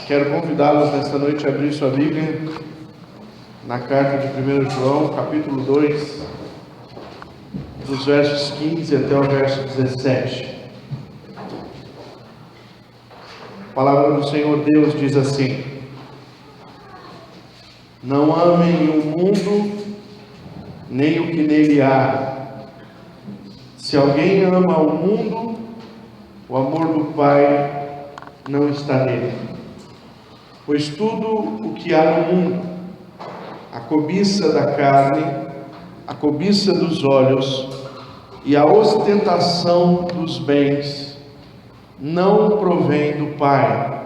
Quero convidá-los nesta noite a abrir sua Bíblia na carta de 1 João, capítulo 2, dos versos 15 até o verso 17. A palavra do Senhor Deus diz assim: não amem o mundo, nem o que nele há. Se alguém ama o mundo, o amor do Pai não está nele. Pois tudo o que há no mundo, a cobiça da carne, a cobiça dos olhos e a ostentação dos bens, não provém do Pai,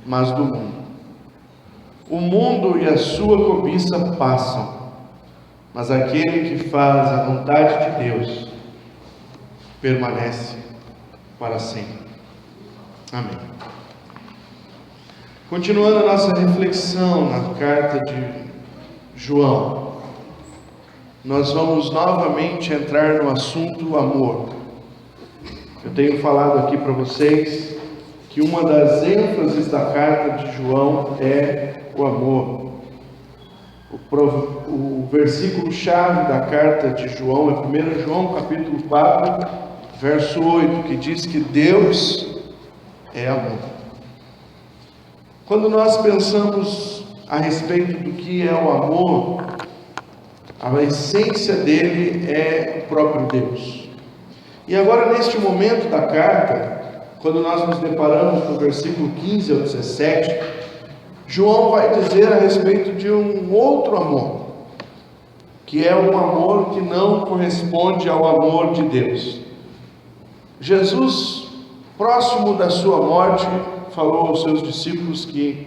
mas do mundo. O mundo e a sua cobiça passam, mas aquele que faz a vontade de Deus permanece para sempre. Amém. Continuando a nossa reflexão na carta de João, nós vamos novamente entrar no assunto amor. Eu tenho falado aqui para vocês que uma das ênfases da carta de João é o amor. O versículo-chave da carta de João é 1 João capítulo 4, verso 8, que diz que Deus é amor. Quando nós pensamos a respeito do que é o amor, a essência dele é o próprio Deus. E agora, neste momento da carta, quando nós nos deparamos no versículo 15 ao 17, João vai dizer a respeito de um outro amor, que é um amor que não corresponde ao amor de Deus. Jesus, próximo da sua morte, falou aos seus discípulos que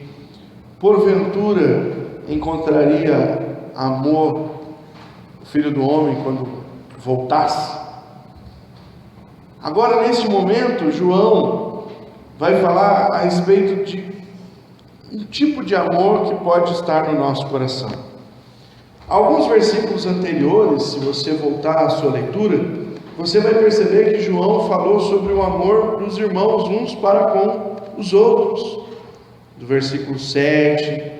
porventura encontraria amor o Filho do Homem quando voltasse. Agora, neste momento, João vai falar a respeito de um tipo de amor que pode estar no nosso coração. Alguns versículos anteriores, se você voltar à sua leitura, você vai perceber que João falou sobre o amor dos irmãos uns para com os outros, do versículo 7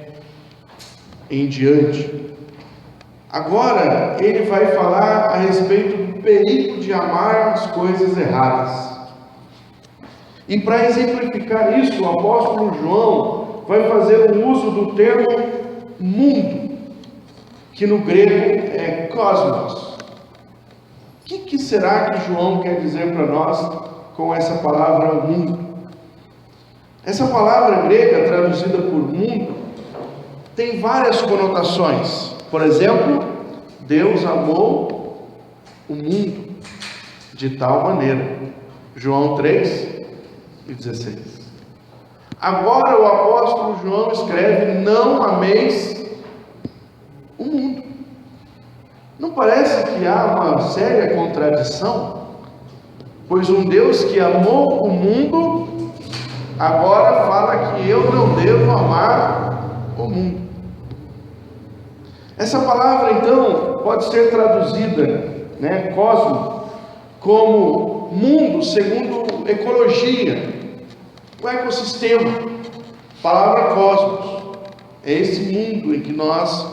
em diante. Agora ele vai falar a respeito do perigo de amar as coisas erradas. E para exemplificar isso, o apóstolo João vai fazer o uso do termo mundo, que no grego é cosmos. O que será que João quer dizer para nós com essa palavra mundo? Essa palavra grega traduzida por mundo tem várias conotações. Por exemplo, Deus amou o mundo de tal maneira. João 3:16. Agora o apóstolo João escreve: não ameis o mundo. Não parece que há uma séria contradição? Pois um Deus que amou o mundo, agora fala que eu não devo amar o mundo. Essa palavra, então, pode ser traduzida, cosmo, como mundo segundo ecologia, o ecossistema. A palavra cosmos é esse mundo em que nós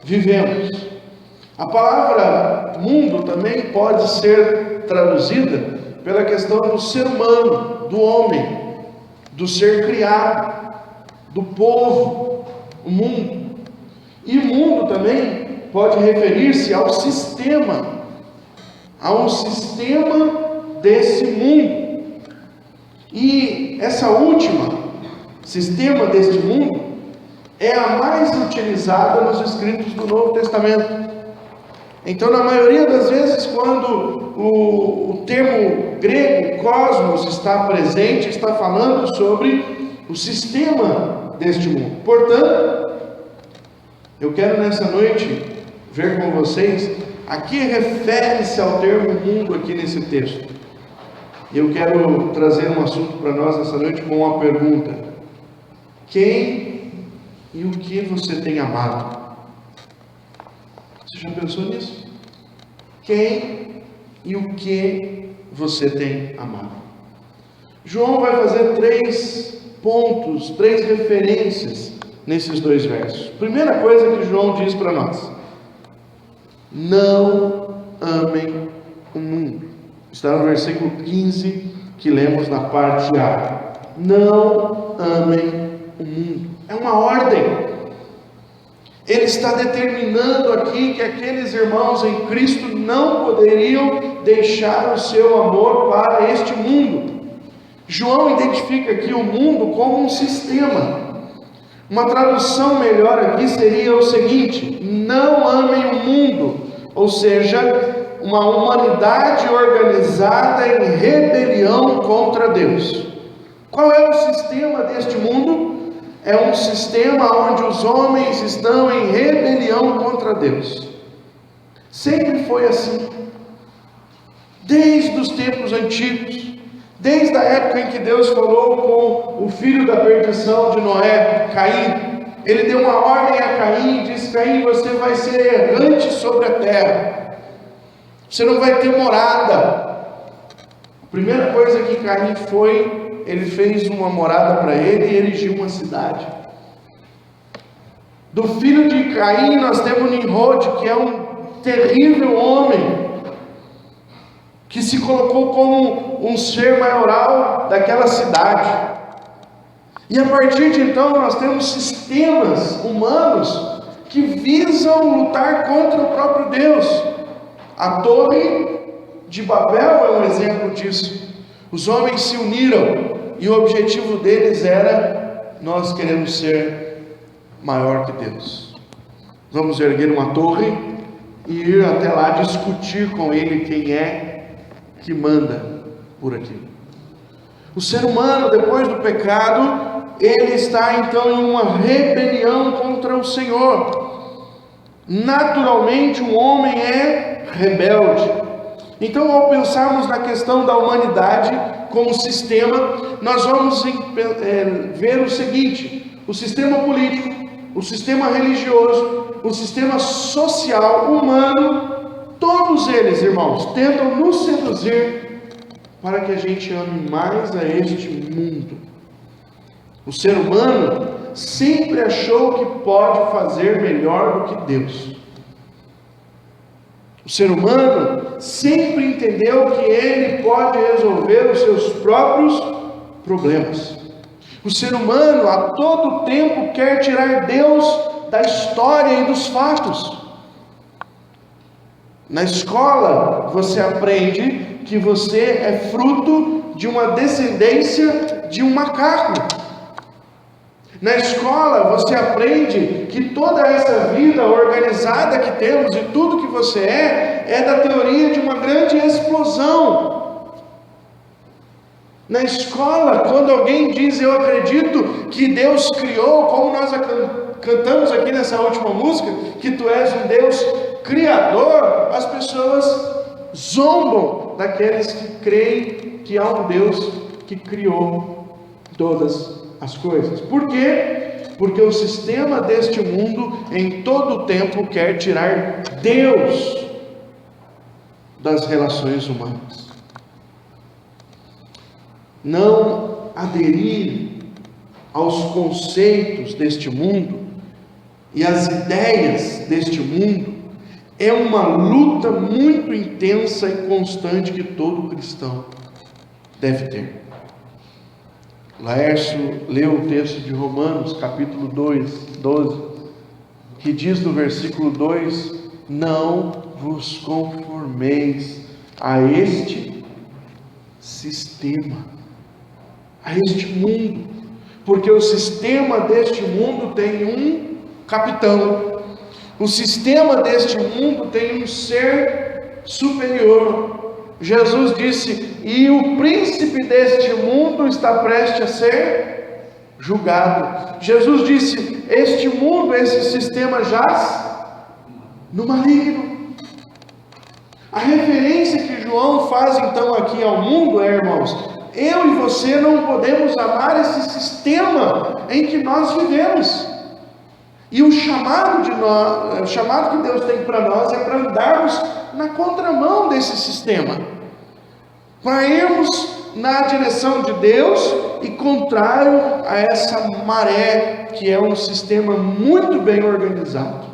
vivemos. A palavra mundo também pode ser traduzida pela questão do ser humano, do homem, do ser criado, do povo, o mundo. E mundo também pode referir-se ao sistema, a um sistema desse mundo. E essa última, sistema deste mundo, é a mais utilizada nos escritos do Novo Testamento. Então, na maioria das vezes, quando o termo grego cosmos está presente, está falando sobre o sistema deste mundo. Portanto, eu quero nessa noite ver com vocês a que refere-se ao termo mundo aqui nesse texto. Eu quero trazer um assunto para nós nessa noite com uma pergunta: quem e o que você tem amado? Você já pensou nisso? Quem e o que você tem amado? João vai fazer 3 pontos, 3 referências nesses 2 versos. Primeira coisa que João diz para nós: não amem o mundo. Está no versículo 15 que lemos na parte A. Não amem o mundo. É uma ordem. Ele está determinando aqui que aqueles irmãos em Cristo não poderiam deixar o seu amor para este mundo. João identifica aqui o mundo como um sistema. Uma tradução melhor aqui seria o seguinte: não amem o mundo, ou seja, uma humanidade organizada em rebelião contra Deus. Qual é o sistema deste mundo? É um sistema onde os homens estão em rebelião contra Deus. Sempre foi assim. Desde os tempos antigos. Desde a época em que Deus falou com o filho da perdição de Noé, Caim. Ele deu uma ordem a Caim e disse: Caim, você vai ser errante sobre a terra. Você não vai ter morada. A primeira coisa que Caim foi, ele fez uma morada para ele e erigiu uma cidade. Do filho de Caim nós temos Nimrod, que é um terrível homem, que se colocou como um ser maioral daquela cidade. E a partir de então nós temos sistemas humanos que visam lutar contra o próprio Deus. A Torre de Babel é um exemplo disso. Os homens se uniram e o objetivo deles era: nós queremos ser maior que Deus. Vamos erguer uma torre e ir até lá discutir com ele quem é que manda por aqui. O ser humano, depois do pecado, ele está então em uma rebelião contra o Senhor. Naturalmente o homem é rebelde. Então, ao pensarmos na questão da humanidade como sistema, nós vamos ver o seguinte: o sistema político, o sistema religioso, o sistema social, humano, todos eles, irmãos, tentam nos seduzir para que a gente ame mais a este mundo. O ser humano sempre achou que pode fazer melhor do que Deus. O ser humano sempre entendeu que ele pode resolver os seus próprios problemas. O ser humano a todo tempo quer tirar Deus da história e dos fatos. Na escola você aprende que você é fruto de uma descendência de um macaco. Na escola você aprende que toda essa vida organizada que temos e tudo que você é da teoria de uma grande explosão. Na escola, quando alguém diz eu acredito que Deus criou, como nós cantamos aqui nessa última música, que tu és um Deus criador, as pessoas zombam daqueles que creem que há um Deus que criou todas as coisas. Por quê? Porque o sistema deste mundo em todo o tempo quer tirar Deus das relações humanas. Não aderir aos conceitos deste mundo e às ideias deste mundo é uma luta muito intensa e constante que todo cristão deve ter. Laércio leu o texto de Romanos, capítulo 12, que diz no versículo 2: não vos conformeis a este sistema, a este mundo, porque o sistema deste mundo tem um capitão, o sistema deste mundo tem um ser superior. Jesus disse: e o príncipe deste mundo está prestes a ser julgado. Jesus disse: este mundo, esse sistema jaz no maligno. A referência que João faz então aqui ao mundo é, irmãos, eu e você não podemos amar esse sistema em que nós vivemos. E o chamado que Deus tem para nós é para andarmos na contramão desse sistema, para irmos na direção de Deus e contrário a essa maré, que é um sistema muito bem organizado.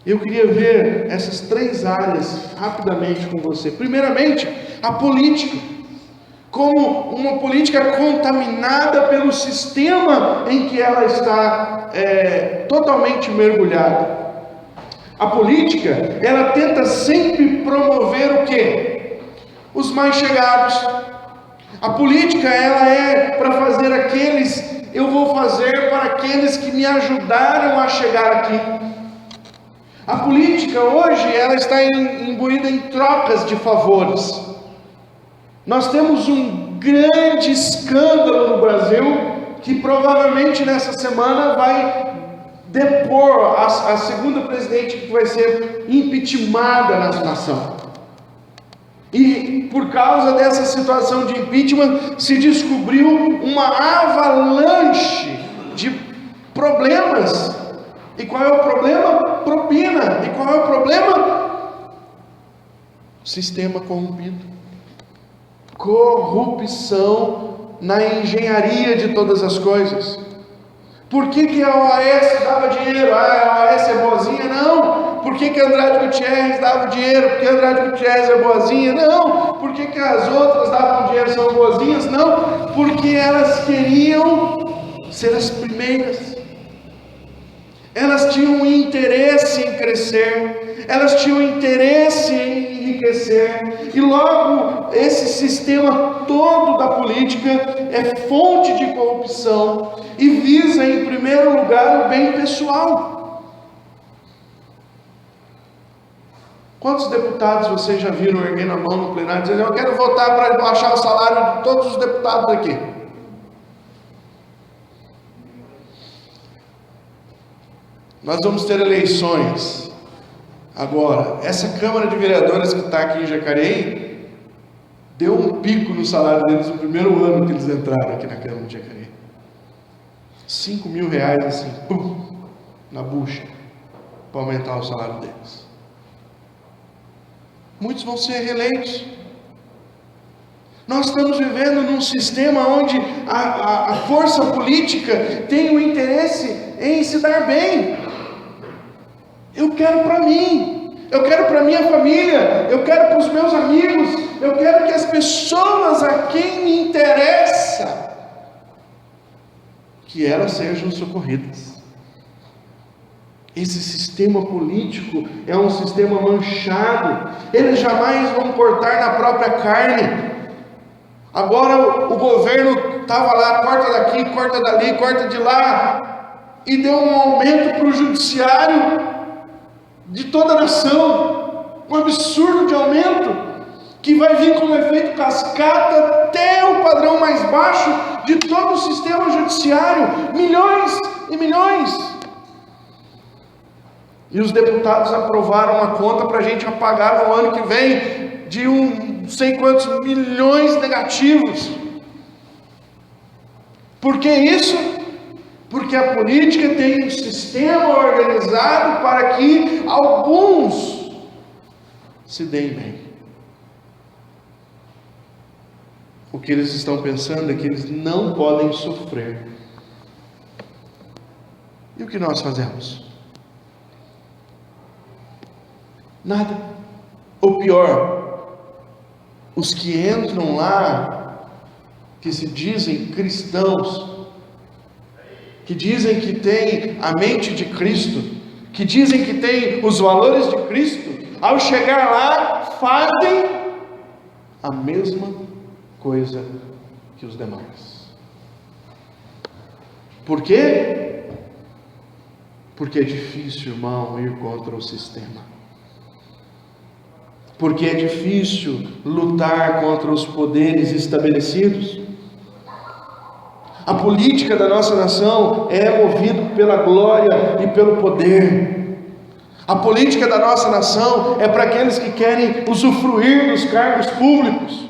Eu queria ver essas 3 áreas rapidamente com você. Primeiramente, a política, como uma política contaminada pelo sistema em que ela está totalmente mergulhada. A política, ela tenta sempre promover o quê? Os mais chegados. A política, ela é para fazer eu vou fazer para aqueles que me ajudaram a chegar aqui. A política hoje, ela está imbuída em trocas de favores. Nós temos um grande escândalo no Brasil, que provavelmente nessa semana vai depor a segunda presidente que vai ser impeachmentada na nação. E por causa dessa situação de impeachment, se descobriu uma avalanche de problemas. E qual é o problema? Propina. E qual é o problema? Sistema corrompido. Corrupção na engenharia de todas as coisas. Por que a OAS dava dinheiro? A OAS é boazinha? Não. Por que Andrade Gutierrez dava dinheiro? Porque Andrade Gutierrez é boazinha? Não. Por que as outras davam dinheiro e são boazinhas? Não. Porque elas queriam ser as primeiras. Elas tinham interesse em crescer, elas tinham interesse em enriquecer, e logo esse sistema todo da política é fonte de corrupção e visa em primeiro lugar o bem pessoal. Quantos deputados vocês já viram erguendo a mão no plenário dizendo: eu quero votar para baixar o salário de todos os deputados aqui? Nós vamos ter eleições agora. Essa Câmara de Vereadores que está aqui em Jacareí deu um pico no salário deles no primeiro ano que eles entraram aqui na Câmara de Jacareí. 5 mil reais assim, pum, na bucha, para aumentar o salário deles. Muitos vão ser reeleitos. Nós estamos vivendo num sistema onde a força política tem o interesse em se dar bem. Eu quero para mim, eu quero para minha família, eu quero para os meus amigos, eu quero que as pessoas a quem me interessa, que elas sejam socorridas. Esse sistema político é um sistema manchado, eles jamais vão cortar na própria carne. Agora o governo estava lá, corta daqui, corta dali, corta de lá, e deu um aumento para o judiciário de toda a nação, um absurdo de aumento, que vai vir como efeito cascata até o padrão mais baixo de todo o sistema judiciário, milhões e milhões. E os deputados aprovaram uma conta para a gente apagar no ano que vem, de não sei quantos milhões negativos. Por que isso? Porque a política tem um sistema organizado para que alguns se deem bem. O que eles estão pensando é que eles não podem sofrer. E o que nós fazemos? Nada. Ou pior, os que entram lá, que se dizem cristãos, que dizem que tem a mente de Cristo, que dizem que tem os valores de Cristo, ao chegar lá, fazem a mesma coisa que os demais. Por quê? Porque é difícil, irmão, ir contra o sistema. Porque é difícil lutar contra os poderes estabelecidos. A política da nossa nação é movida pela glória e pelo poder. A política da nossa nação é para aqueles que querem usufruir dos cargos públicos.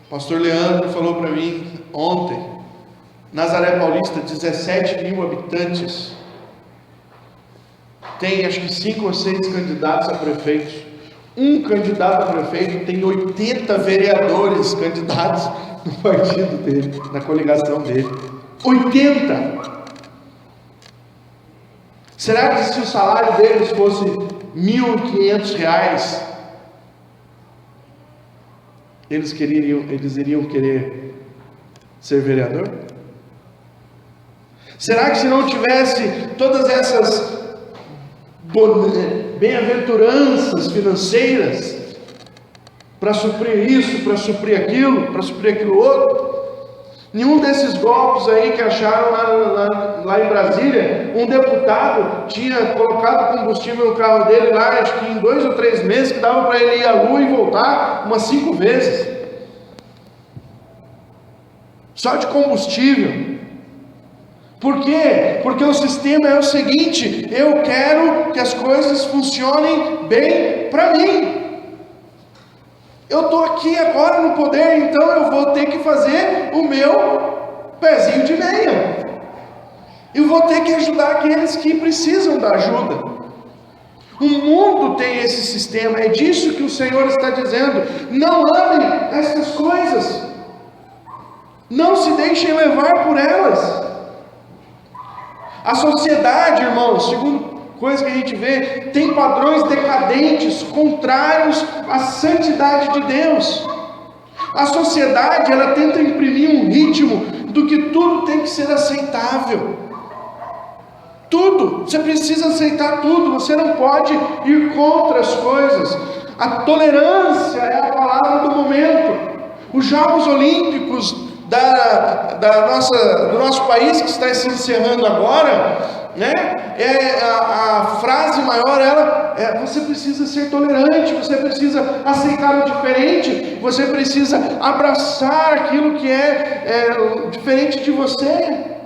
O pastor Leandro falou para mim ontem, Nazaré Paulista, 17 mil habitantes, tem acho que 5 ou 6 candidatos a prefeitos. um candidato a prefeito tem 80 vereadores candidatos no partido dele, na coligação dele. 80! Será que se o salário deles fosse R$ 1.500, eles iriam querer ser vereador? Será que se não tivesse todas essas bem-aventuranças financeiras para suprir isso, para suprir aquilo outro, nenhum desses golpes aí que acharam lá em Brasília, um deputado tinha colocado combustível no carro dele lá, acho que em 2 ou 3 meses, que dava para ele ir à lua e voltar umas 5 vezes, só de combustível. Por quê? Porque o sistema é o seguinte: eu quero que as coisas funcionem bem para mim. Eu estou aqui agora no poder, então eu vou ter que fazer o meu pezinho de meia. Eu vou ter que ajudar aqueles que precisam da ajuda. O mundo tem esse sistema, é disso que o Senhor está dizendo. Não amem essas coisas. Não se deixem levar por elas. A sociedade, irmãos, segundo coisa que a gente vê, tem padrões decadentes, contrários à santidade de Deus. A sociedade, ela tenta imprimir um ritmo do que tudo tem que ser aceitável. Tudo, você precisa aceitar tudo, você não pode ir contra as coisas. A tolerância é a palavra do momento. Os Jogos Olímpicos do nosso país, que está se encerrando agora, né? A frase maior você precisa ser tolerante, você precisa aceitar o diferente, você precisa abraçar aquilo que é diferente de você.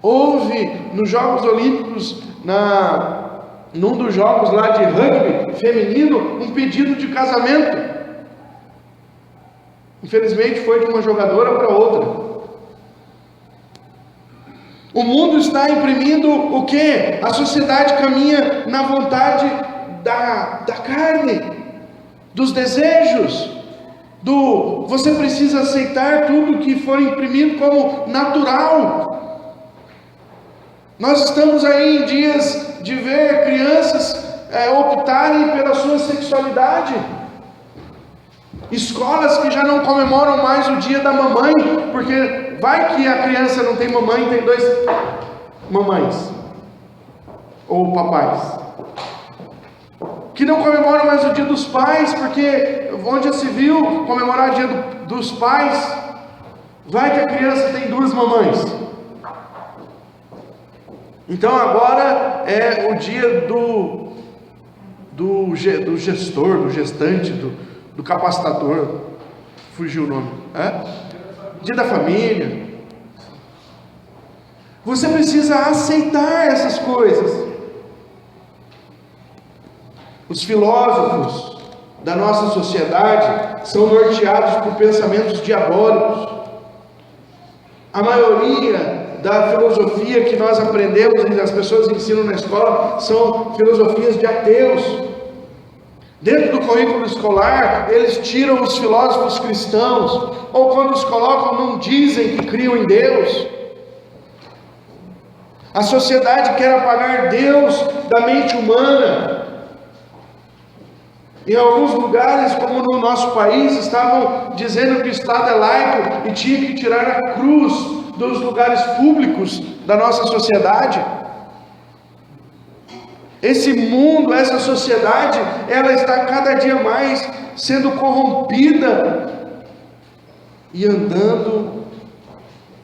Houve nos Jogos Olímpicos, num dos jogos lá de rugby feminino, um pedido de casamento. Infelizmente foi de uma jogadora para outra. O mundo está imprimindo o quê? A sociedade caminha na vontade da carne, dos desejos, você precisa aceitar tudo que for imprimido como natural. Nós estamos aí em dias de ver crianças optarem pela sua sexualidade. Escolas que já não comemoram mais o dia da mamãe, porque vai que a criança não tem mamãe, tem 2 mamães ou papais, que não comemoram mais o dia dos pais, porque onde já se viu comemorar o dia dos pais, vai que a criança tem 2 mamães. Então agora é o dia do gestor, do gestante, do capacitador, fugiu o nome, dia da família. Você precisa aceitar essas coisas. Os filósofos da nossa sociedade são norteados por pensamentos diabólicos. A maioria da filosofia que nós aprendemos e as pessoas ensinam na escola são filosofias de ateus. Dentro do currículo escolar, eles tiram os filósofos cristãos, ou quando os colocam, não dizem que criam em Deus. A sociedade quer apagar Deus da mente humana. Em alguns lugares, como no nosso país, estavam dizendo que o Estado é laico e tinha que tirar a cruz dos lugares públicos da nossa sociedade. Esse mundo, essa sociedade, ela está cada dia mais sendo corrompida e andando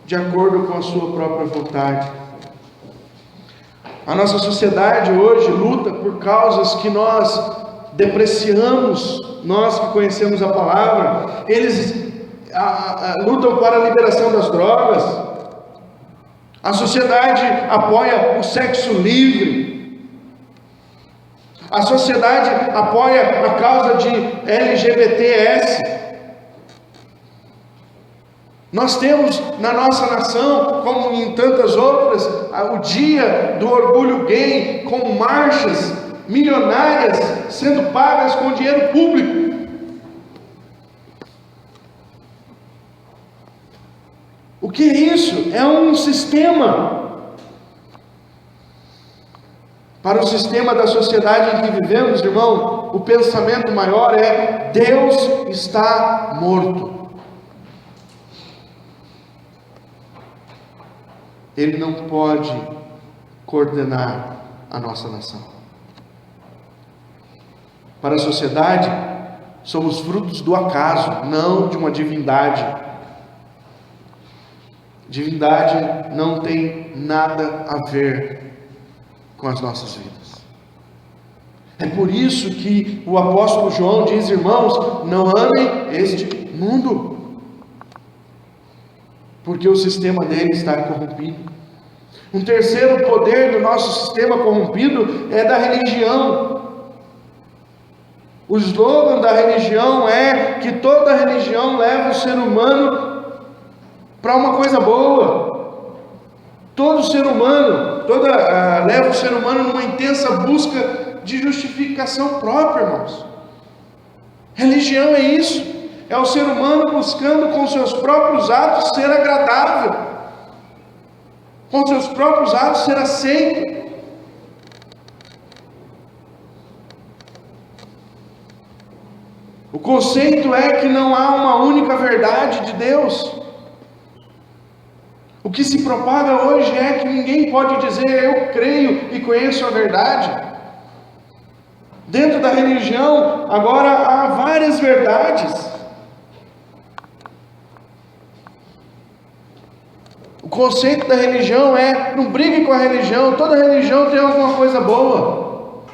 de acordo com a sua própria vontade. A nossa sociedade hoje luta por causas que nós depreciamos, nós que conhecemos a palavra. Eles lutam para a liberação das drogas. A sociedade apoia o sexo livre. A sociedade apoia a causa de LGBTS. Nós temos na nossa nação, como em tantas outras, o dia do orgulho gay, com marchas milionárias sendo pagas com dinheiro público. O que é isso? É um sistema. Para o sistema da sociedade em que vivemos, irmão, o pensamento maior é: Deus está morto. Ele não pode coordenar a nossa nação. Para a sociedade, somos frutos do acaso, não de uma divindade. Divindade não tem nada a ver com as nossas vidas. É por isso que o apóstolo João diz: irmãos, não amem este mundo, porque o sistema dele está corrompido. Um terceiro poder do nosso sistema corrompido é da religião. O slogan da religião é que toda religião leva o ser humano para uma coisa boa. Todo ser humano, leva o ser humano numa intensa busca de justificação própria, irmãos. Religião é isso, é o ser humano buscando com seus próprios atos ser agradável, com seus próprios atos ser aceito. O conceito é que não há uma única verdade de Deus. O que se propaga hoje é que ninguém pode dizer: eu creio e conheço a verdade. Dentro da religião, agora há várias verdades. O conceito da religião é: não brigue com a religião, toda religião tem alguma coisa boa.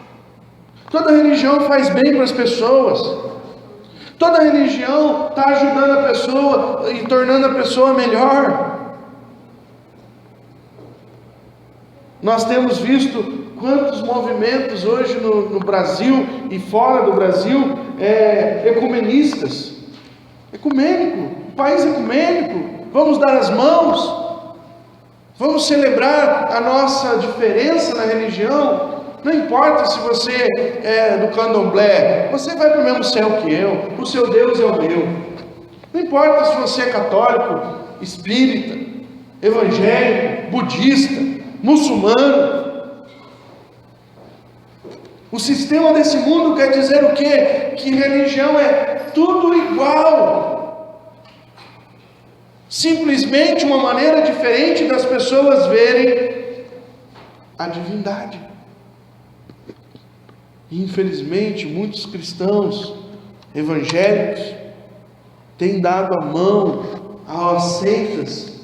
Toda religião faz bem para as pessoas. Toda religião está ajudando a pessoa e tornando a pessoa melhor. Nós temos visto quantos movimentos hoje no Brasil e fora do Brasil ecumenistas. Ecumênico, país ecumênico. Vamos dar as mãos, vamos celebrar a nossa diferença na religião. Não importa se você é do candomblé, você vai para o mesmo céu que eu, o seu Deus é o meu. Não importa se você é católico, espírita, evangélico, budista, muçulmano. O sistema desse mundo quer dizer o quê? Que religião é tudo igual. Simplesmente uma maneira diferente das pessoas verem a divindade. E infelizmente muitos cristãos evangélicos têm dado a mão às seitas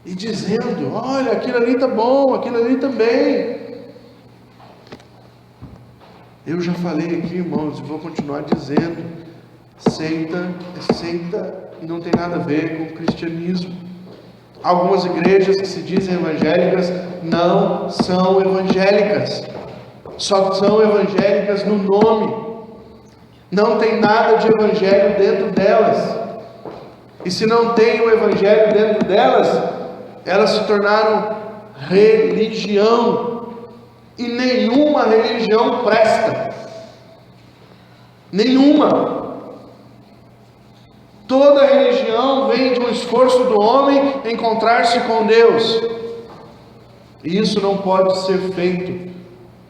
e dizendo: olha, aquilo ali está bom, aquilo ali também. Eu já falei aqui, irmãos, e vou continuar dizendo: seita é seita e não tem nada a ver com o cristianismo. Algumas igrejas que se dizem evangélicas não são evangélicas, só são evangélicas no nome. Não tem nada de evangelho dentro delas. E se não tem o evangelho dentro delas, elas se tornaram religião. E nenhuma religião presta. Nenhuma. Toda religião vem de um esforço do homem encontrar-se com Deus. E isso não pode ser feito,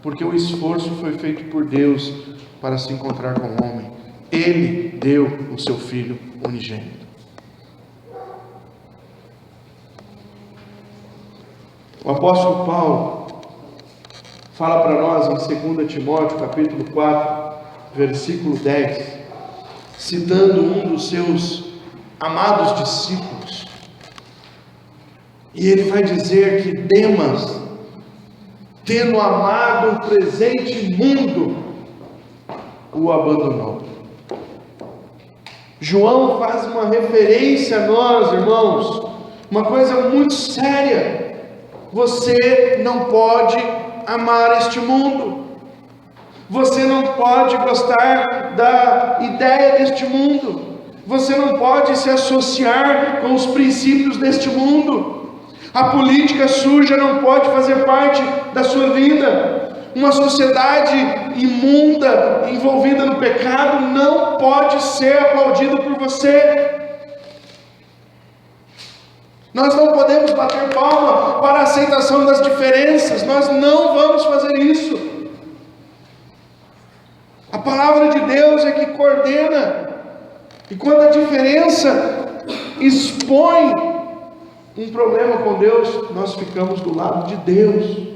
porque o esforço foi feito por Deus para se encontrar com o homem. Ele deu o seu Filho unigênito. O apóstolo Paulo fala para nós em 2 Timóteo capítulo 4, versículo 10, citando um dos seus amados discípulos. E ele vai dizer que Demas, tendo amado o presente mundo, o abandonou. João faz uma referência a nós, irmãos, uma coisa muito séria. Você não pode amar este mundo. Você não pode gostar da ideia deste mundo. Você não pode se associar com os princípios deste mundo. A política suja não pode fazer parte da sua vida. Uma sociedade imunda, envolvida no pecado, não pode ser aplaudida por você. Nós não podemos bater palma para a aceitação das diferenças. Nós não vamos fazer isso. A palavra de Deus é que coordena. E quando a diferença expõe um problema com Deus, nós ficamos do lado de Deus.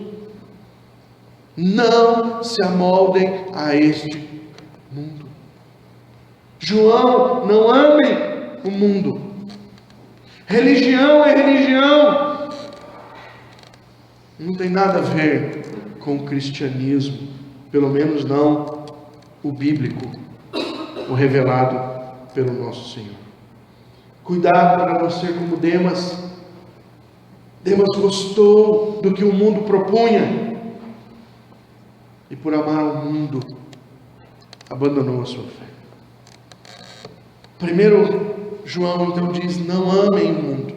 Não se amoldem a este mundo. João, não amem o mundo. Religião é religião. Não tem nada a ver com o cristianismo, pelo menos não o bíblico, o revelado pelo nosso Senhor. Cuidado para não ser como Demas. Demas gostou do que o mundo propunha e por amar ao mundo abandonou a sua fé. Primeiro, João então diz: não amem o mundo.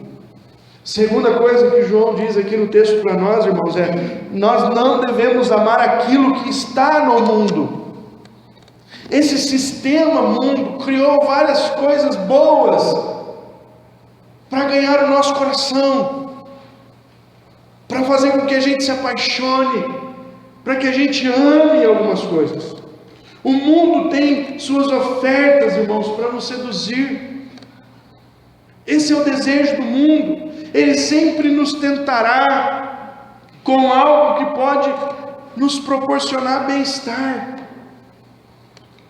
Segunda coisa que João diz aqui no texto para nós, irmãos, é: nós não devemos amar aquilo que está no mundo. Esse sistema mundo criou várias coisas boas para ganhar o nosso coração, para fazer com que a gente se apaixone, para que a gente ame algumas coisas. O mundo tem suas ofertas, irmãos, para nos seduzir. Esse é o desejo do mundo. Ele sempre nos tentará com algo que pode nos proporcionar bem-estar.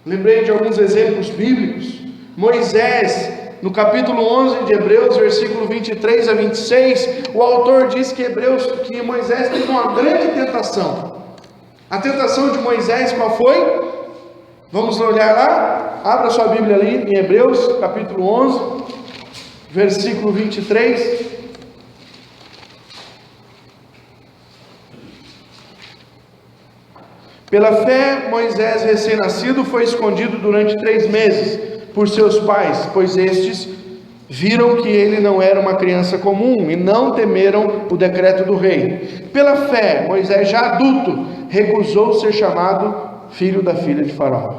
Lembrei de alguns exemplos bíblicos. Moisés, no capítulo 11 de Hebreus, versículo 23 a 26, o autor diz que Moisés teve uma grande tentação. A tentação de Moisés qual foi? Vamos olhar lá? Abra sua Bíblia ali em Hebreus, capítulo 11, versículo 23. Pela fé, Moisés, recém-nascido, foi escondido durante 3 meses por seus pais, pois estes viram que ele não era uma criança comum e não temeram o decreto do rei. Pela fé, Moisés, já adulto, recusou ser chamado filho da filha de Faraó.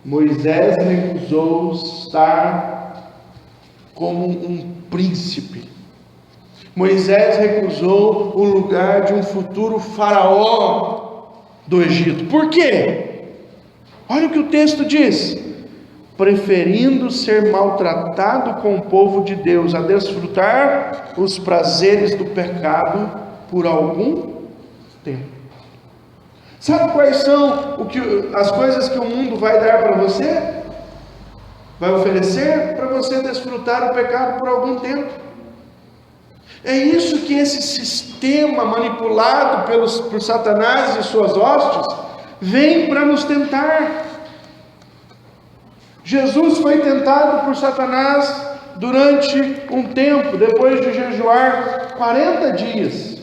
Moisés recusou estar como um príncipe. Moisés recusou o lugar de um futuro faraó do Egito. Por quê? Olha o que o texto diz: preferindo ser maltratado com o povo de Deus a desfrutar os prazeres do pecado por algum tempo. Sabe quais são as coisas que o mundo vai dar para você? Vai oferecer para você desfrutar o pecado por algum tempo. É isso que esse sistema manipulado por Satanás e suas hostes vem para nos tentar. Jesus foi tentado por Satanás durante um tempo, depois de jejuar 40 dias.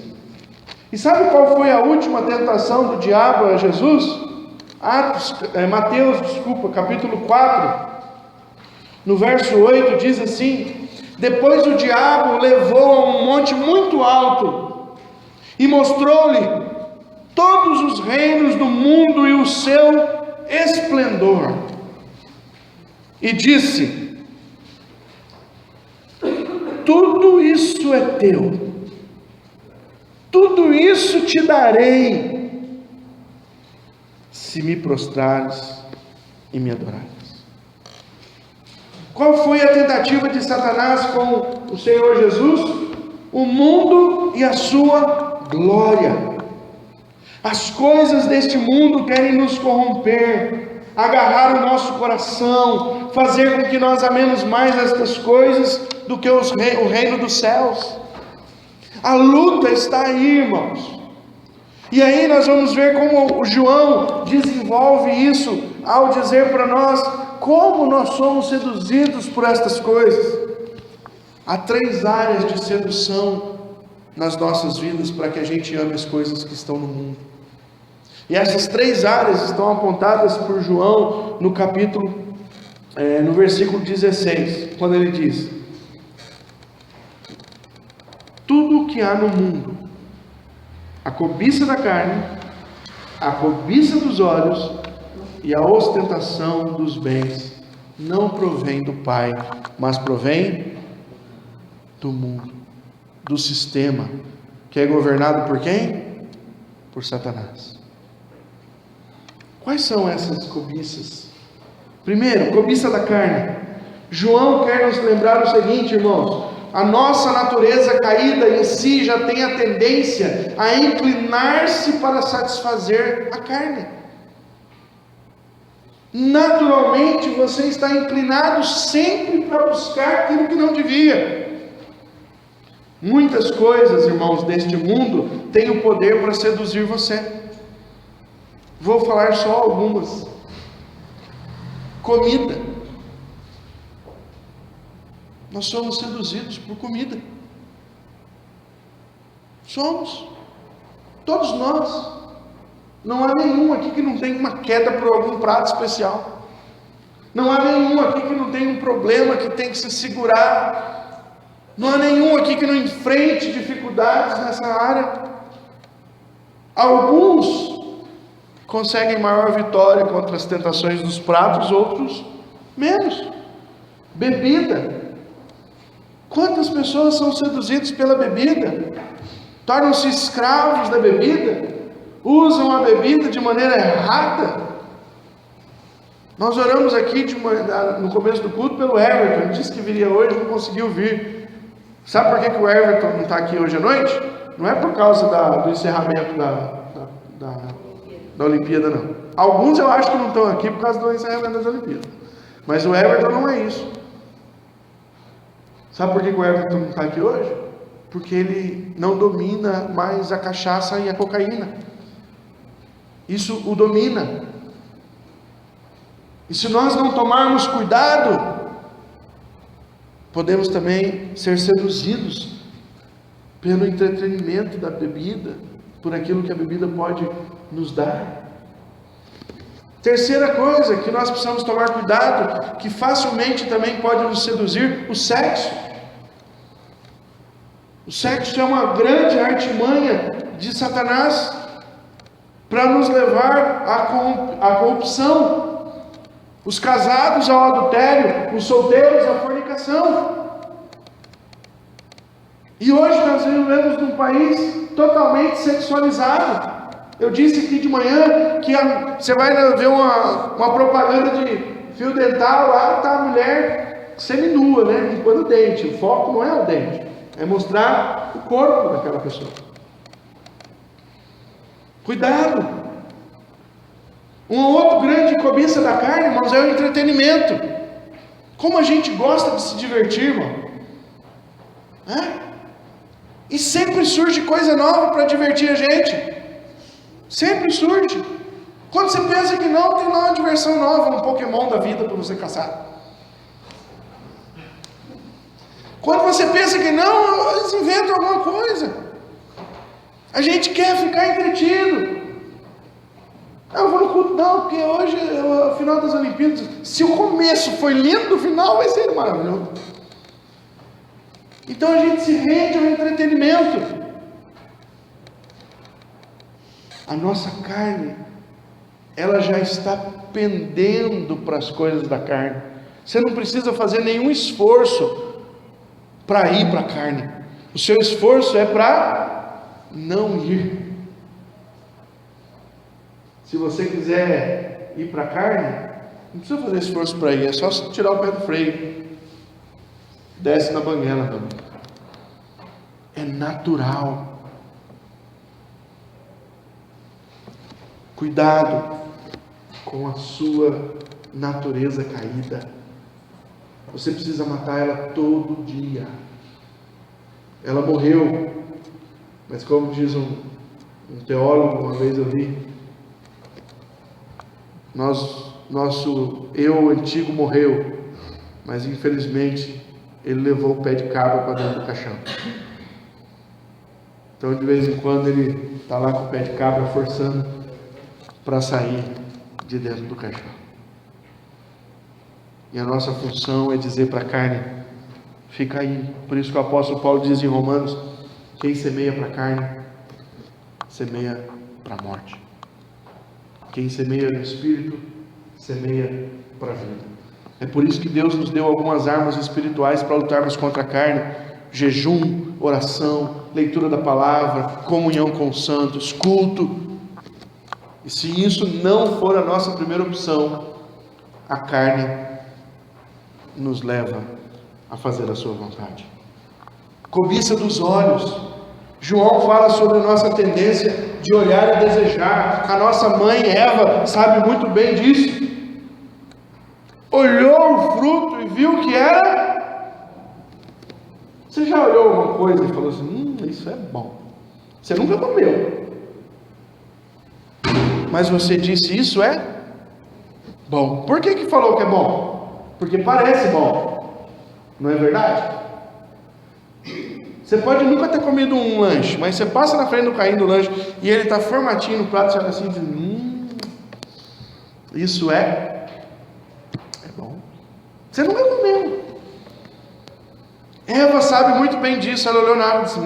E sabe qual foi a última tentação do diabo a Jesus? Mateus, capítulo 4, no verso 8, diz assim: depois o diabo o levou a um monte muito alto e mostrou-lhe todos os reinos do mundo e o seu esplendor. E disse: tudo isso é teu, tudo isso te darei, se me prostrares e me adorares. Qual foi a tentativa de Satanás com o Senhor Jesus? O mundo e a sua glória. As coisas deste mundo querem nos corromper, agarrar o nosso coração, fazer com que nós amemos mais estas coisas do que o reino dos céus. A luta está aí, irmãos. E aí nós vamos ver como o João desenvolve isso ao dizer para nós como nós somos seduzidos por estas coisas. Há 3 áreas de sedução nas nossas vidas para que a gente ame as coisas que estão no mundo. E essas 3 áreas estão apontadas por João no no versículo 16, quando ele diz: tudo o que há no mundo, A cobiça da carne, a cobiça dos olhos e a ostentação dos bens não provém do Pai, mas provém do mundo, do sistema, que é governado por quem? Por Satanás. Quais são essas cobiças? Primeiro, cobiça da carne. João quer nos lembrar o seguinte, irmãos: a nossa natureza caída em si já tem a tendência a inclinar-se para satisfazer a carne. Naturalmente você está inclinado sempre para buscar aquilo que não devia. Muitas coisas, irmãos, deste mundo têm o poder para seduzir você. Vou falar só algumas. Comida. Nós somos seduzidos por comida. Somos. Todos nós. Não há nenhum aqui que não tenha uma queda por algum prato especial. Não há nenhum aqui que não tenha um problema que tem que se segurar. Não há nenhum aqui que não enfrente dificuldades nessa área. Alguns conseguem maior vitória contra as tentações dos pratos, outros menos. Bebida. Quantas pessoas são seduzidas pela bebida? Tornam-se escravos da bebida? Usam a bebida de maneira errada? Nós oramos aqui no começo do culto pelo Everton. Ele disse que viria hoje, não conseguiu vir. Sabe por que o Everton não está aqui hoje à noite? Não é por causa do encerramento da Olimpíada, não. Alguns eu acho que não estão aqui por causa do encerramento das Olimpíadas. Mas o Everton não é isso. Sabe por que o Everton não está aqui hoje? Porque ele não domina mais a cachaça e a cocaína. Isso o domina. E se nós não tomarmos cuidado, podemos também ser seduzidos pelo entretenimento da bebida, por aquilo que a bebida pode nos dar. Terceira coisa que nós precisamos tomar cuidado, que facilmente também pode nos seduzir: o sexo. O sexo é uma grande artimanha de Satanás para nos levar à corrupção. Os casados ao adultério, os solteiros à fornicação. E hoje nós vivemos num país totalmente sexualizado. Eu disse aqui de manhã que você vai ver uma propaganda de fio dental, lá está a mulher seminua, né, limpando o dente. O foco não é o dente, é mostrar o corpo daquela pessoa. Cuidado. Um outro grande cobiça da carne, irmãos, é o entretenimento. Como a gente gosta de se divertir, irmão. E sempre surge coisa nova para divertir a gente. Sempre surge. Quando você pensa que não, tem lá uma diversão nova, um Pokémon da vida para você caçar. Quando você pensa que não, eles inventam alguma coisa. A gente quer ficar entretido. Eu vou no culto, não, porque hoje é o final das Olimpíadas. Se o começo foi lindo, o final vai ser maravilhoso. Então a gente se rende ao entretenimento. A nossa carne, ela já está pendendo para as coisas da carne. Você não precisa fazer nenhum esforço para ir para a carne. O seu esforço é para não ir. Se você quiser ir para a carne, não precisa fazer esforço para ir, é só tirar o pé do freio. Desce na banguela também. É natural. Cuidado com a sua natureza caída. Você precisa matar ela todo dia. Ela morreu, mas como diz um teólogo, uma vez eu li, nosso eu antigo morreu, mas infelizmente ele levou o pé de cabra para dentro do caixão. Então de vez em quando ele está lá com o pé de cabra forçando para sair de dentro do caixão. E a nossa função é dizer para a carne: fica aí. Por isso que o apóstolo Paulo diz em Romanos: quem semeia para a carne, semeia para a morte. Quem semeia no Espírito, semeia para a vida. É por isso que Deus nos deu algumas armas espirituais para lutarmos contra a carne: jejum, oração, leitura da palavra, comunhão com os santos, culto. E se isso não for a nossa primeira opção, a carne nos leva a fazer a sua vontade. Cobiça dos olhos. João fala sobre a nossa tendência de olhar e desejar. A nossa mãe Eva sabe muito bem disso. Olhou o fruto e viu que era... Você já olhou alguma coisa e falou assim: isso é bom. Você nunca comeu, mas você disse: isso é bom. Por que falou que é bom? Porque parece bom. Não é verdade? Você pode nunca ter comido um lanche, mas você passa na frente do carrinho do lanche e ele está formatinho no prato, você olha assim e diz: isso é bom. Você nunca comeu. Eva sabe muito bem disso. Ela olhou na água e disse: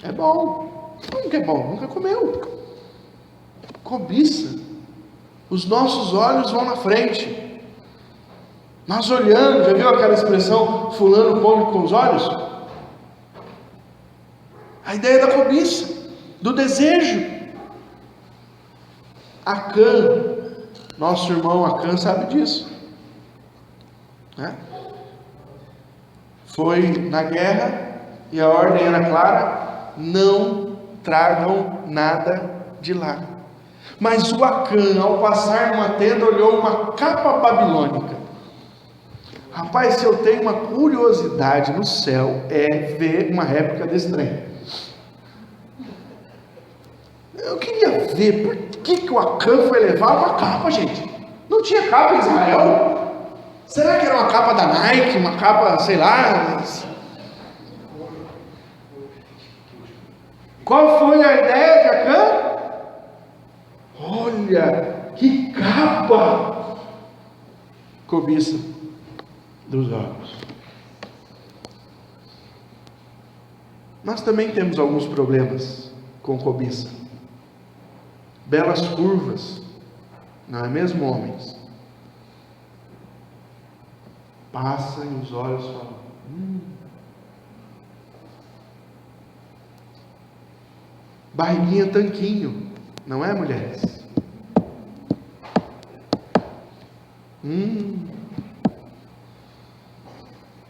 é bom. Nunca é bom, nunca comeu. Cobiça. Os nossos olhos vão na frente. Nós olhando, já viu aquela expressão: fulano come com os olhos? A ideia da cobiça, do desejo. Acã, nosso irmão Acã sabe disso, né? Foi na guerra e a ordem era clara: não tragam nada de lá. Mas o Acã, ao passar numa tenda, olhou uma capa babilônica. Rapaz, se eu tenho uma curiosidade no céu, é ver uma réplica desse trem. Eu queria ver por que o Acã foi levar uma capa, gente. Não tinha capa em Israel? Será que era uma capa da Nike, uma capa, sei lá? Qual foi a ideia de Acã? Olha, que capa! Cobiça dos olhos. Nós também temos alguns problemas com cobiça. Belas curvas, não é mesmo, homens? Passa e os olhos falam: barriguinha tanquinho, não é, mulheres?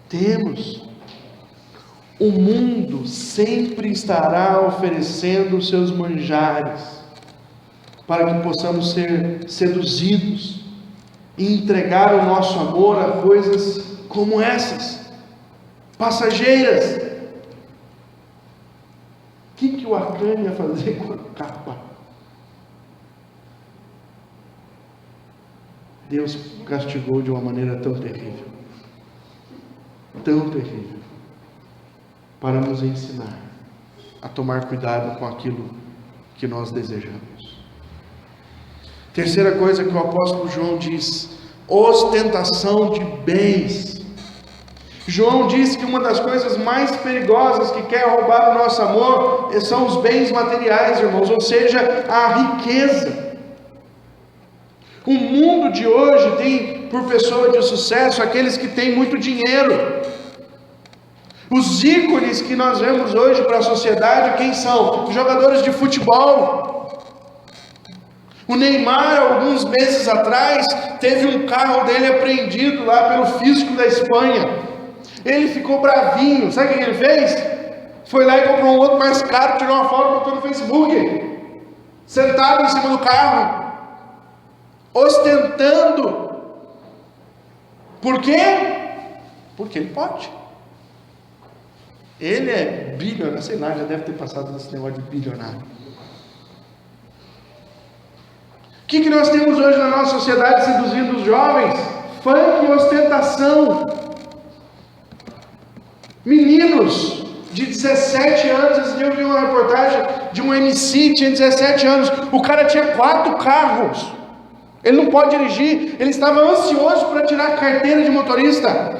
Temos. O mundo sempre estará oferecendo os seus manjares para que possamos ser seduzidos e entregar o nosso amor a coisas como essas, passageiras. O que o Acã ia fazer com a capa? Deus castigou de uma maneira tão terrível, para nos ensinar a tomar cuidado com aquilo que nós desejamos. Terceira coisa que o apóstolo João diz: ostentação de bens. João diz que uma das coisas mais perigosas que quer roubar o nosso amor são os bens materiais, irmãos, ou seja, a riqueza. O mundo de hoje tem por pessoa de sucesso aqueles que têm muito dinheiro. Os ícones que nós vemos hoje para a sociedade, quem são? Os jogadores de futebol. O Neymar, alguns meses atrás, teve um carro dele apreendido lá pelo fisco da Espanha. Ele ficou bravinho. Sabe o que ele fez? Foi lá e comprou um outro mais caro, tirou uma foto e botou no Facebook, sentado em cima do carro, ostentando. Por quê? Porque ele pode. Ele é bilionário, sei lá, já deve ter passado nesse negócio de bilionário. O que nós temos hoje na nossa sociedade seduzindo os jovens? Funk e ostentação. Meninos de 17 anos, esse dia eu vi uma reportagem de um MC, tinha 17 anos, o cara tinha 4 carros, ele não pode dirigir, ele estava ansioso para tirar a carteira de motorista.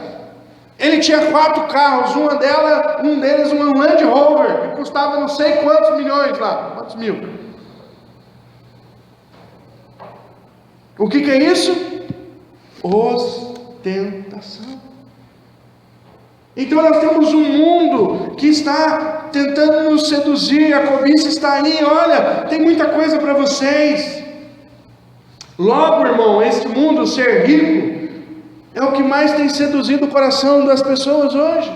Ele tinha 4 carros, um deles um Land Rover, que custava não sei quantos milhões lá, quantos mil. O que é isso? Ostentação. Então nós temos um mundo que está tentando nos seduzir, a cobiça está aí, olha, tem muita coisa para vocês. Logo, irmão, este mundo, ser rico, é o que mais tem seduzido o coração das pessoas hoje.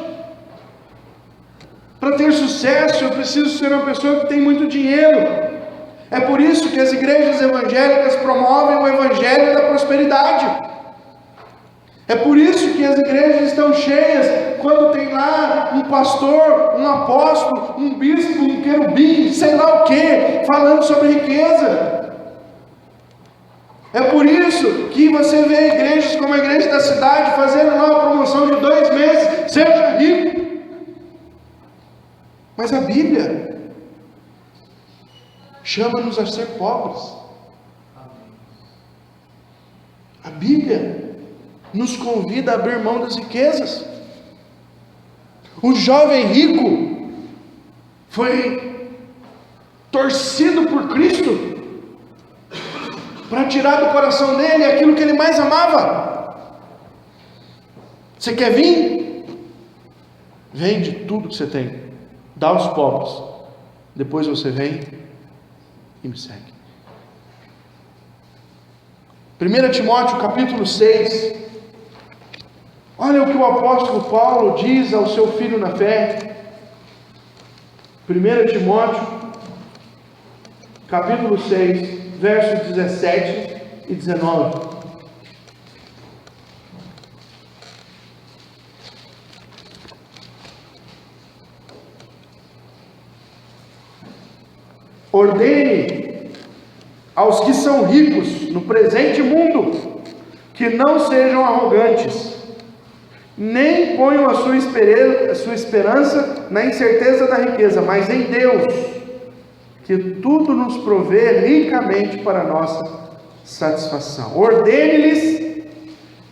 Para ter sucesso, eu preciso ser uma pessoa que tem muito dinheiro. É por isso que as igrejas evangélicas promovem o evangelho da prosperidade. É por isso que as igrejas estão cheias, quando tem lá um pastor, um apóstolo, um bispo, um querubim, sei lá o que, falando sobre riqueza. É por isso que você vê igrejas como a igreja da cidade fazendo uma promoção de 2 meses, seja rico. Mas a Bíblia chama-nos a ser pobres. A Bíblia nos convida a abrir mão das riquezas. O jovem rico foi torcido por Cristo para tirar do coração dele aquilo que ele mais amava. Você quer vir? Vende tudo que você tem, dá aos pobres, depois você vem e me segue. 1 Timóteo capítulo 6, olha o que o apóstolo Paulo diz ao seu filho na fé. 1 Timóteo capítulo 6, versos 17 e 19. Ordene aos que são ricos no presente mundo que não sejam arrogantes, nem ponham a sua esperança na incerteza da riqueza, mas em Deus, que tudo nos provê ricamente para a nossa satisfação. Ordene-lhes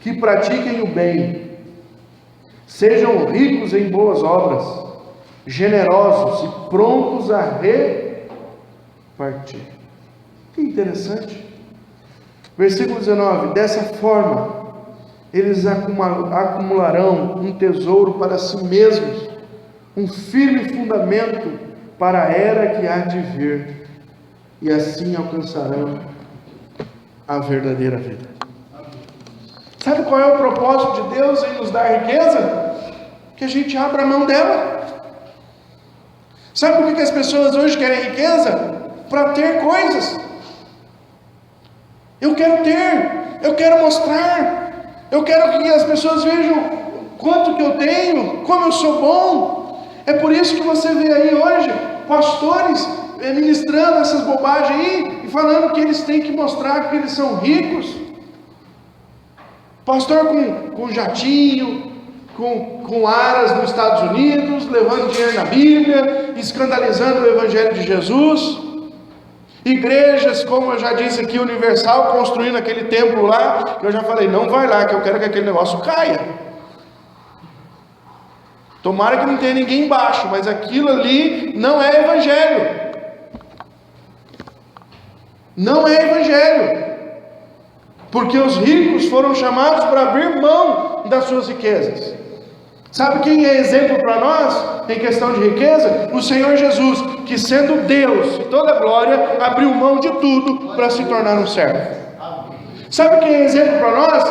que pratiquem o bem, sejam ricos em boas obras, generosos e prontos a repartir. Que interessante. Versículo 19: dessa forma eles acumularão um tesouro para si mesmos, um firme fundamento para a era que há de vir, e assim alcançarão a verdadeira vida. Sabe qual é o propósito de Deus em nos dar riqueza? Que a gente abra a mão dela. Sabe por que as pessoas hoje querem riqueza? Para ter coisas. Eu quero ter, eu quero mostrar, eu quero que as pessoas vejam quanto que eu tenho, como eu sou bom. É por isso que você vê aí hoje pastores ministrando essas bobagens aí e falando que eles têm que mostrar que eles são ricos. Pastor com jatinho, com aras nos Estados Unidos, levando dinheiro na Bíblia, escandalizando o Evangelho de Jesus. Igrejas, como eu já disse aqui, Universal, construindo aquele templo lá, que eu já falei, não vai lá, que eu quero que aquele negócio caia. Tomara que não tenha ninguém embaixo, mas aquilo ali não é evangelho. Não é evangelho. Porque os ricos foram chamados para abrir mão das suas riquezas. Sabe quem é exemplo para nós em questão de riqueza? O Senhor Jesus, que sendo Deus e toda a glória, abriu mão de tudo para se tornar um servo. Sabe quem é exemplo para nós?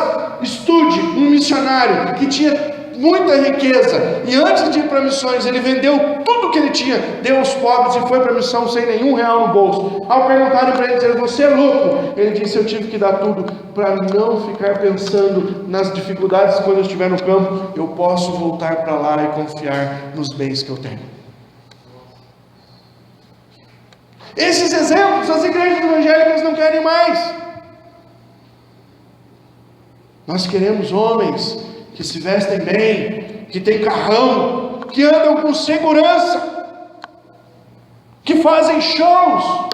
Estude um missionário que tinha muita riqueza, e antes de ir para missões, ele vendeu tudo que ele tinha, deu aos pobres e foi para a missão sem nenhum real no bolso. Ao perguntarem para ele, dizer, você é louco? Ele disse, eu tive que dar tudo para não ficar pensando nas dificuldades quando eu estiver no campo, eu posso voltar para lá e confiar nos bens que eu tenho. Esses exemplos as igrejas evangélicas não querem mais. Nós queremos homens que se vestem bem, que têm carrão, que andam com segurança, que fazem shows.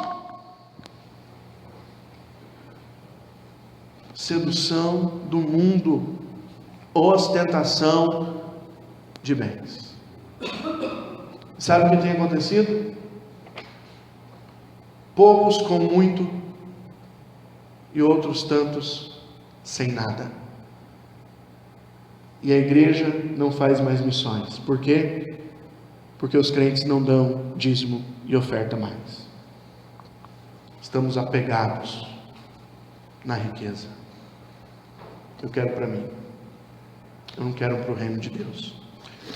Sedução do mundo, ostentação de bens. Sabe o que tem acontecido? Poucos com muito e outros tantos sem nada. E a igreja não faz mais missões. Por quê? Porque os crentes não dão dízimo e oferta mais. Estamos apegados na riqueza. Eu quero para mim. Eu não quero para o reino de Deus.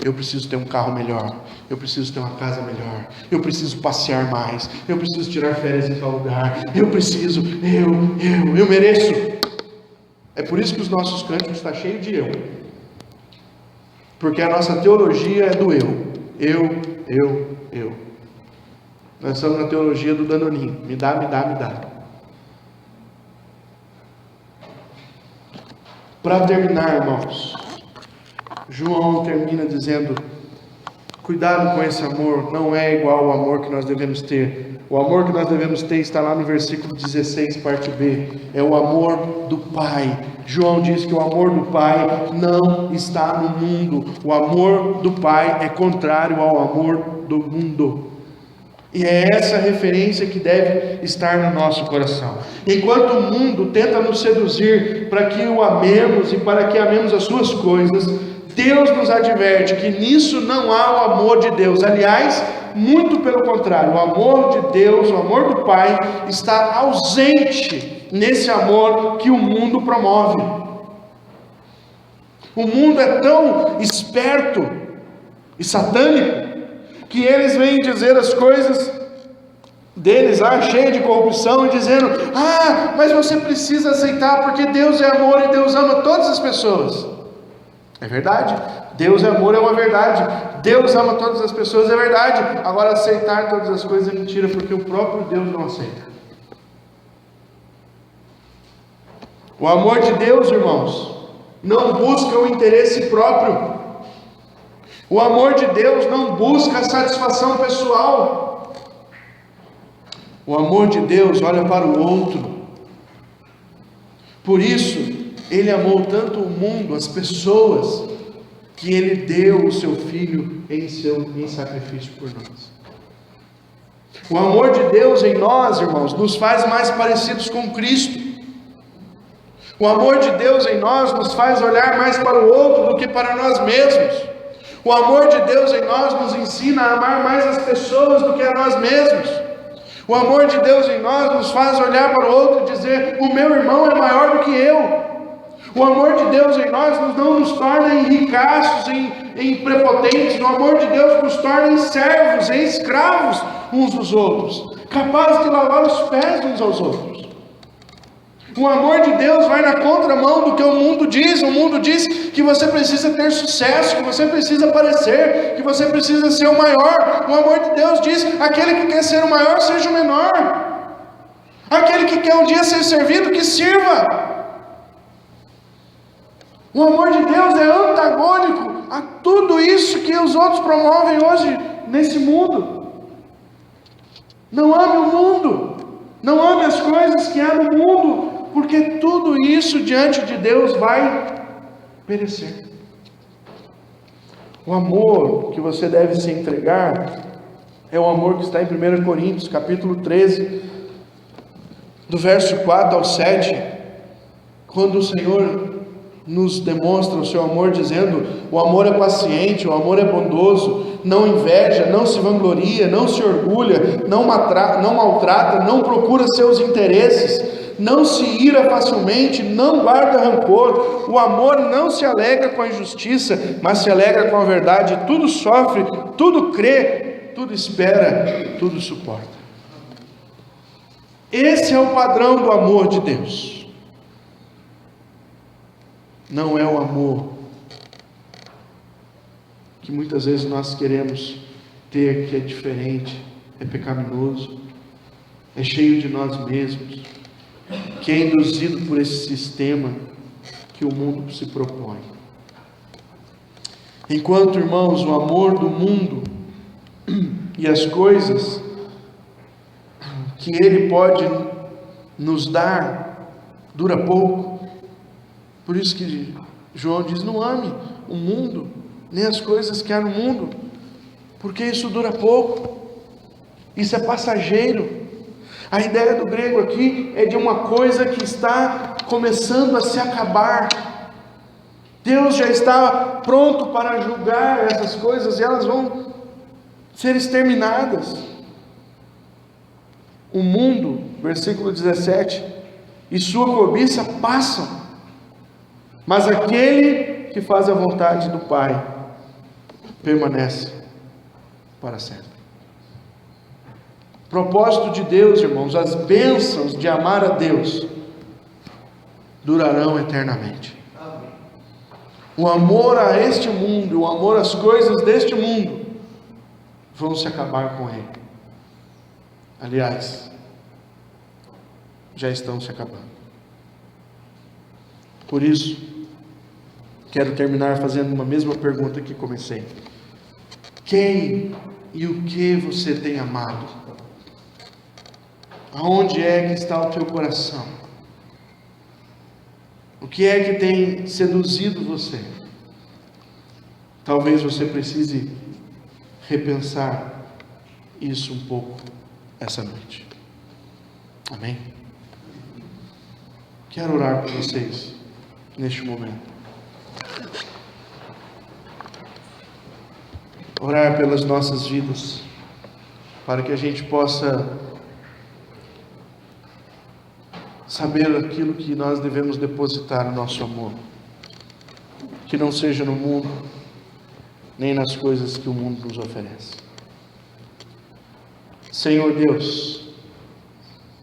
Eu preciso ter um carro melhor. Eu preciso ter uma casa melhor. Eu preciso passear mais. Eu preciso tirar férias em tal lugar. Eu preciso. Eu mereço. É por isso que os nossos cânticos estão cheios de eu. Porque a nossa teologia é do eu. Eu. Nós estamos na teologia do danoninho. Me dá. Para terminar, irmãos, João termina dizendo: cuidado com esse amor, não é igual ao amor que nós devemos ter. O amor que nós devemos ter está lá no versículo 16, parte B. É o amor do Pai. João diz que o amor do Pai não está no mundo. O amor do Pai é contrário ao amor do mundo. E é essa referência que deve estar no nosso coração. Enquanto o mundo tenta nos seduzir para que o amemos e para que amemos as suas coisas, Deus nos adverte que nisso não há o amor de Deus. Aliás, muito pelo contrário, o amor de Deus, o amor do Pai, está ausente nesse amor que o mundo promove. O mundo é tão esperto e satânico que eles vêm dizer as coisas deles lá, cheia de corrupção, e dizendo: mas você precisa aceitar, porque Deus é amor e Deus ama todas as pessoas. É verdade, Deus é amor, é uma verdade. Deus ama todas as pessoas, é verdade. Agora, aceitar todas as coisas é mentira, porque o próprio Deus não aceita. O amor de Deus, irmãos, não busca o interesse próprio. O amor de Deus não busca a satisfação pessoal. O amor de Deus olha para o outro. Por isso, Ele amou tanto o mundo, as pessoas, que Ele deu o seu Filho em sacrifício por nós. O amor de Deus em nós, irmãos, nos faz mais parecidos com Cristo. O amor de Deus em nós nos faz olhar mais para o outro do que para nós mesmos. O amor de Deus em nós nos ensina a amar mais as pessoas do que a nós mesmos. O amor de Deus em nós nos faz olhar para o outro e dizer: o meu irmão é maior do que eu. O amor de Deus em nós não nos torna em ricaços, em prepotentes. O amor de Deus nos torna em servos, em escravos uns dos outros, capazes de lavar os pés uns aos outros. O amor de Deus vai na contramão do que o mundo diz. O mundo diz que você precisa ter sucesso, que você precisa aparecer, que você precisa ser o maior. O amor de Deus diz: aquele que quer ser o maior, seja o menor. Aquele que quer um dia ser servido, que sirva. O amor de Deus é antagônico a tudo isso que os outros promovem hoje nesse mundo. Não ame o mundo, não ame as coisas que há no mundo, porque tudo isso diante de Deus vai perecer. O amor que você deve se entregar é o amor que está em 1 Coríntios, capítulo 13, do verso 4 ao 7, quando o Senhor nos demonstra o seu amor, dizendo: o amor é paciente, o amor é bondoso, não inveja, não se vangloria, não se orgulha, não maltrata, não procura seus interesses, não se ira facilmente, não guarda rancor. O amor não se alegra com a injustiça, mas se alegra com a verdade. Tudo sofre, tudo crê, tudo espera, tudo suporta. Esse é o padrão do amor de Deus. Não é o amor que muitas vezes nós queremos ter, que é diferente, é pecaminoso, é cheio de nós mesmos, que é induzido por esse sistema que o mundo se propõe. Enquanto, irmãos, o amor do mundo e as coisas que ele pode nos dar dura pouco. Por isso que João diz: não ame o mundo, nem as coisas que há no mundo, porque isso dura pouco, isso é passageiro. A ideia do grego aqui é de uma coisa que está começando a se acabar. Deus já está pronto para julgar essas coisas e elas vão ser exterminadas. O mundo, versículo 17, e sua cobiça passam, mas aquele que faz a vontade do Pai permanece para sempre. Propósito de Deus, irmãos, as bênçãos de amar a Deus durarão eternamente. O amor a este mundo, o amor às coisas deste mundo, vão se acabar com ele. Aliás, já estão se acabando. Por isso, quero terminar fazendo uma mesma pergunta que comecei. Quem e o que você tem amado? Aonde é que está o teu coração? O que é que tem seduzido você? Talvez você precise repensar isso um pouco essa noite. Amém? Quero orar por vocês neste momento. Orar pelas nossas vidas, para que a gente possa saber aquilo que nós devemos depositar no nosso amor, que não seja no mundo, nem nas coisas que o mundo nos oferece. Senhor Deus,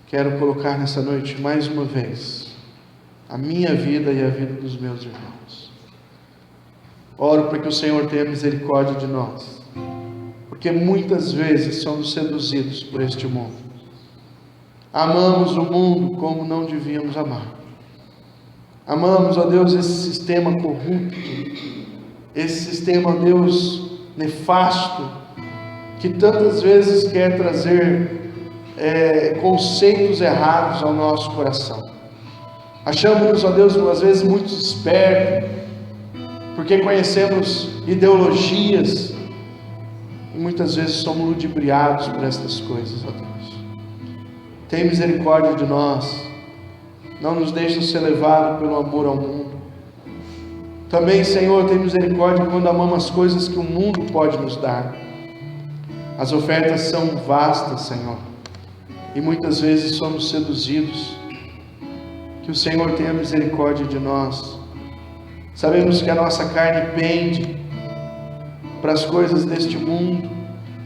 quero colocar nessa noite mais uma vez a minha vida e a vida dos meus irmãos. Oro para que o Senhor tenha misericórdia de nós, porque muitas vezes somos seduzidos por este mundo. Amamos o mundo como não devíamos amar. Amamos, ó Deus, esse sistema corrupto, esse sistema, ó Deus, nefasto, que tantas vezes quer trazer conceitos errados ao nosso coração. Achamos-nos, ó Deus, às vezes muito espertos, porque conhecemos ideologias, e muitas vezes somos ludibriados por estas coisas, ó Deus. Tem misericórdia de nós, não nos deixe ser levados pelo amor ao mundo. Também, Senhor, tem misericórdia quando amamos as coisas que o mundo pode nos dar. As ofertas são vastas, Senhor, e muitas vezes somos seduzidos. Que o Senhor tenha misericórdia de nós. Sabemos que a nossa carne pende para as coisas deste mundo.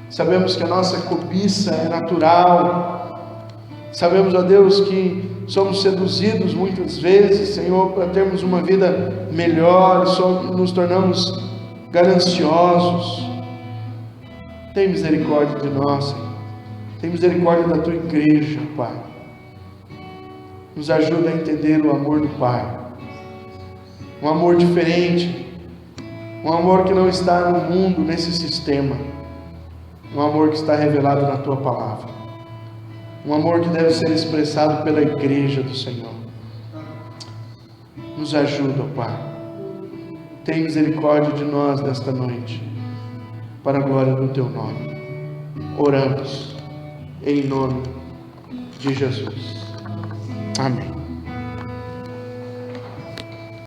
Sabemos que a nossa cobiça é natural. Sabemos, ó Deus, que somos seduzidos muitas vezes, Senhor, para termos uma vida melhor, e nos tornamos gananciosos. Tem misericórdia de nós, Senhor. Tem misericórdia da tua igreja, Pai. Nos ajuda a entender o amor do Pai. Um amor diferente. Um amor que não está no mundo, nesse sistema. Um amor que está revelado na tua palavra. Um amor que deve ser expressado pela igreja do Senhor. Nos ajuda, Pai. Tem misericórdia de nós nesta noite, para a glória do teu nome. Oramos em nome de Jesus. Amém.